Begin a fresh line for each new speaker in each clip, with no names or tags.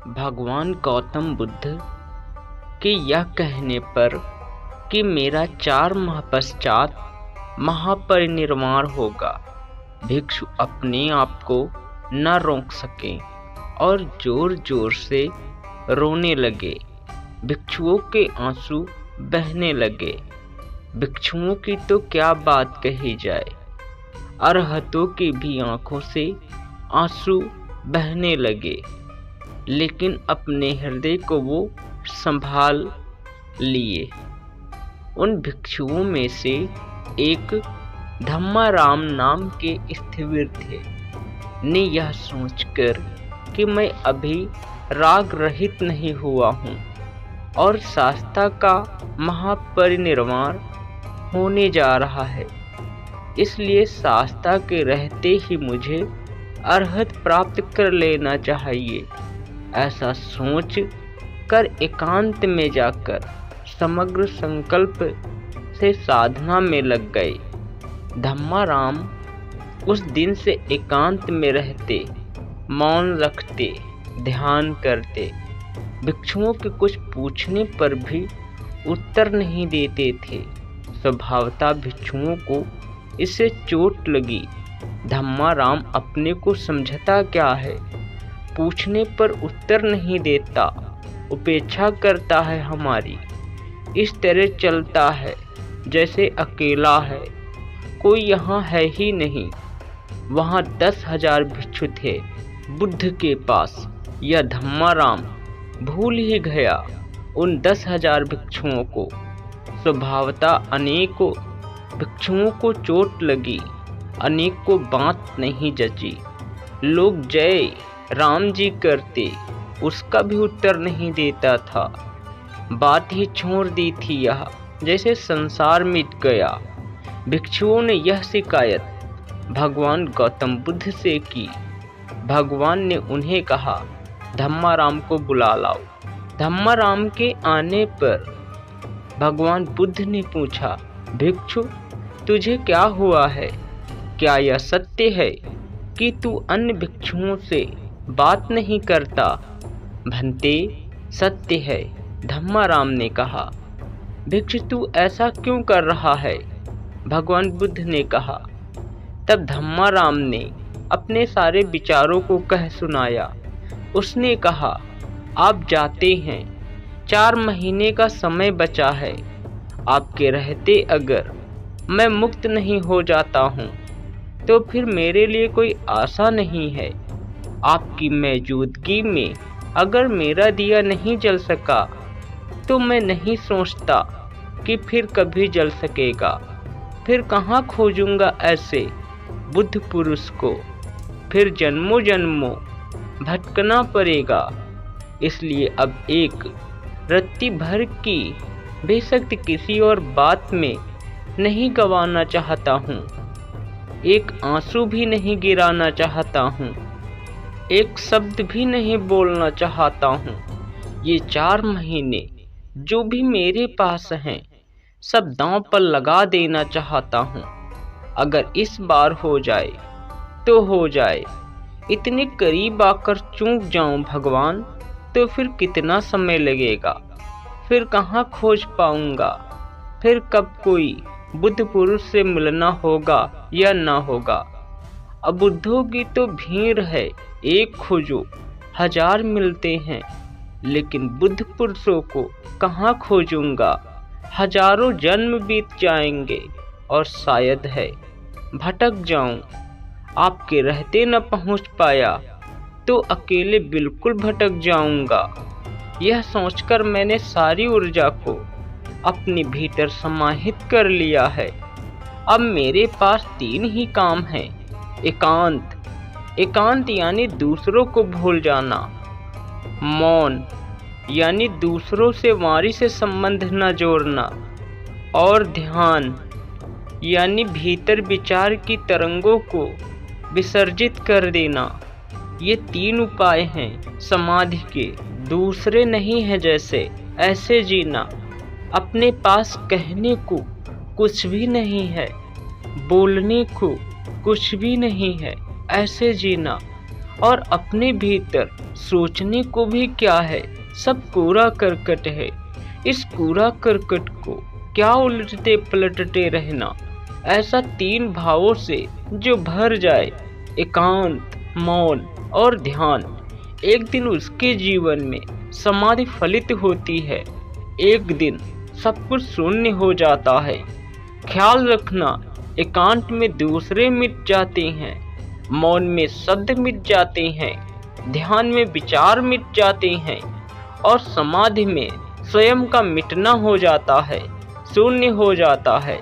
भगवान गौतम बुद्ध के यह कहने पर कि मेरा 4 माह पश्चात महापरिनिर्वाण होगा, भिक्षु अपने आप को न रोक सके और जोर जोर से रोने लगे। भिक्षुओं के आंसू बहने लगे। भिक्षुओं की तो क्या बात कही जाए, अरहतों की भी आंखों से आंसू बहने लगे, लेकिन अपने हृदय को वो संभाल लिए। उन भिक्षुओं में से एक धम्माराम नाम के स्थिविर थे ने यह सोचकर कि मैं अभी राग रहित नहीं हुआ हूँ और शास्ता का महापरिनिर्वाण होने जा रहा है, इसलिए शास्ता के रहते ही मुझे अरहत प्राप्त कर लेना चाहिए। ऐसा सोच कर एकांत में जाकर समग्र संकल्प से साधना में लग गए। धम्माराम उस दिन से एकांत में रहते, मौन रखते, ध्यान करते। भिक्षुओं के कुछ पूछने पर भी उत्तर नहीं देते थे। स्वभावतः भिक्षुओं को इससे चोट लगी। धम्माराम अपने को समझता क्या है, पूछने पर उत्तर नहीं देता, उपेक्षा करता है हमारी। इस तरह चलता है जैसे अकेला है, कोई यहाँ है ही नहीं। वहाँ 10,000 भिक्षु थे बुद्ध के पास। यह धम्माराम भूल ही गया उन 10,000 भिक्षुओं को। स्वभावतः अनेकों भिक्षुओं को चोट लगी, अनेक को बात नहीं जची। लोग जय राम जी करते, उसका भी उत्तर नहीं देता था। बात ही छोड़ दी थी यह, जैसे संसार मिट गया। भिक्षुओं ने यह शिकायत भगवान गौतम बुद्ध से की। भगवान ने उन्हें कहा, धम्माराम को बुला लाओ। धम्माराम के आने पर भगवान बुद्ध ने पूछा, भिक्षु तुझे क्या हुआ है? क्या यह सत्य है कि तू अन्य भिक्षुओं से बात नहीं करता? भंते, सत्य है, धम्माराम ने कहा। भिक्षु तू ऐसा क्यों कर रहा है? भगवान बुद्ध ने कहा। तब धम्माराम ने अपने सारे विचारों को कह सुनाया। उसने कहा, आप जाते हैं, 4 महीने का समय बचा है। आपके रहते अगर मैं मुक्त नहीं हो जाता हूँ तो फिर मेरे लिए कोई आशा नहीं है। आपकी मौजूदगी में अगर मेरा दिया नहीं जल सका तो मैं नहीं सोचता कि फिर कभी जल सकेगा। फिर कहाँ खोजूंगा ऐसे बुद्ध पुरुष को? फिर जन्मों जन्मों भटकना पड़ेगा। इसलिए अब एक रत्ती भर की बेशक किसी और बात में नहीं गंवाना चाहता हूँ, एक आंसू भी नहीं गिराना चाहता हूँ, एक शब्द भी नहीं बोलना चाहता हूँ। ये 4 महीने जो भी मेरे पास हैं सब दांव पर लगा देना चाहता हूँ। अगर इस बार हो जाए तो हो जाए, इतने करीब आकर चूक जाऊं भगवान तो फिर कितना समय लगेगा? फिर कहाँ खोज पाऊंगा? फिर कब कोई बुद्ध पुरुष से मिलना होगा या ना होगा? अब बुद्धों की तो भीड़ है, एक खोजो 1000 मिलते हैं, लेकिन बुद्ध पुरुषों को कहाँ खोजूंगा? हजारों जन्म बीत जाएंगे और शायद है भटक जाऊं। आपके रहते न पहुंच पाया तो अकेले बिल्कुल भटक जाऊंगा। यह सोचकर मैंने सारी ऊर्जा को अपने भीतर समाहित कर लिया है। अब मेरे पास 3 ही काम हैं। एकांत यानी दूसरों को भूल जाना, मौन यानी दूसरों से वाणी से संबंध न जोड़ना, और ध्यान यानी भीतर विचार की तरंगों को विसर्जित कर देना। ये 3 उपाय हैं समाधि के, दूसरे नहीं है। जैसे ऐसे जीना, अपने पास कहने को कुछ भी नहीं है, बोलने को कुछ भी नहीं है, ऐसे जीना। और अपने भीतर सोचने को भी क्या है, सब कूड़ा करकट है। इस कूड़ा करकट को क्या उलटते पलटते रहना, ऐसा 3 भावों से जो भर जाए, एकांत, मौन और ध्यान, एक दिन उसके जीवन में समाधि फलित होती है। एक दिन सब कुछ शून्य हो जाता है। ख्याल रखना, एकांत में दूसरे मिट जाते हैं, मौन में शब्द मिट जाते हैं, ध्यान में विचार मिट जाते हैं और समाधि में स्वयं का मिटना हो जाता है, शून्य हो जाता है।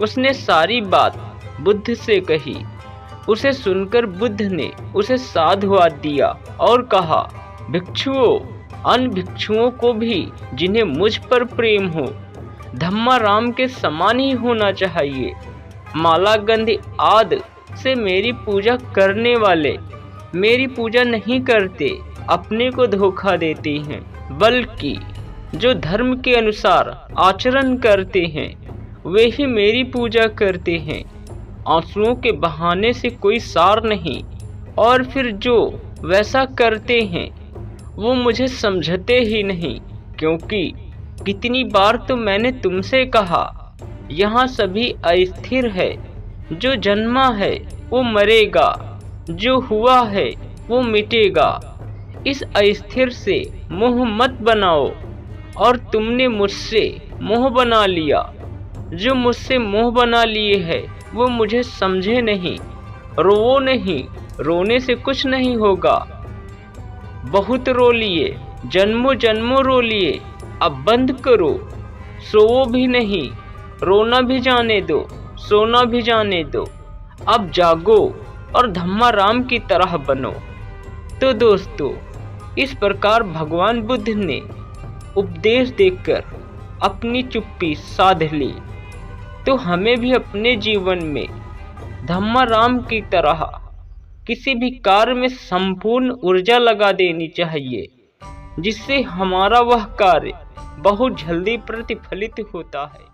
उसने सारी बात बुद्ध से कही। उसे सुनकर बुद्ध ने उसे साधुवाद दिया और कहा, भिक्षुओं, अन्य भिक्षुओं को भी जिन्हें मुझ पर प्रेम हो, धम्माराम के समान ही होना चाहिए। माला गंध आदि से मेरी पूजा करने वाले मेरी पूजा नहीं करते, अपने को धोखा देते हैं, बल्कि जो धर्म के अनुसार आचरण करते हैं वे ही मेरी पूजा करते हैं। आंसुओं के बहाने से कोई सार नहीं, और फिर जो वैसा करते हैं वो मुझे समझते ही नहीं, क्योंकि कितनी बार तो मैंने तुमसे कहा, यहाँ सभी अस्थिर है। जो जन्मा है वो मरेगा, जो हुआ है वो मिटेगा। इस अस्थिर से मोह मत बनाओ, और तुमने मुझसे मोह बना लिया। जो मुझसे मोह बना लिए है वो मुझे समझे नहीं। रोवो नहीं, रोने से कुछ नहीं होगा। बहुत रो लिए, जन्मों जन्मों रो लिए, अब बंद करो। सोवो भी नहीं, रोना भी जाने दो, सोना भी जाने दो। अब जागो और धम्माराम की तरह बनो। तो दोस्तों, इस प्रकार भगवान बुद्ध ने उपदेश देकर अपनी चुप्पी साध ली। तो हमें भी अपने जीवन में धम्माराम की तरह किसी भी कार्य में संपूर्ण ऊर्जा लगा देनी चाहिए, जिससे हमारा वह कार्य बहुत जल्दी प्रतिफलित होता है।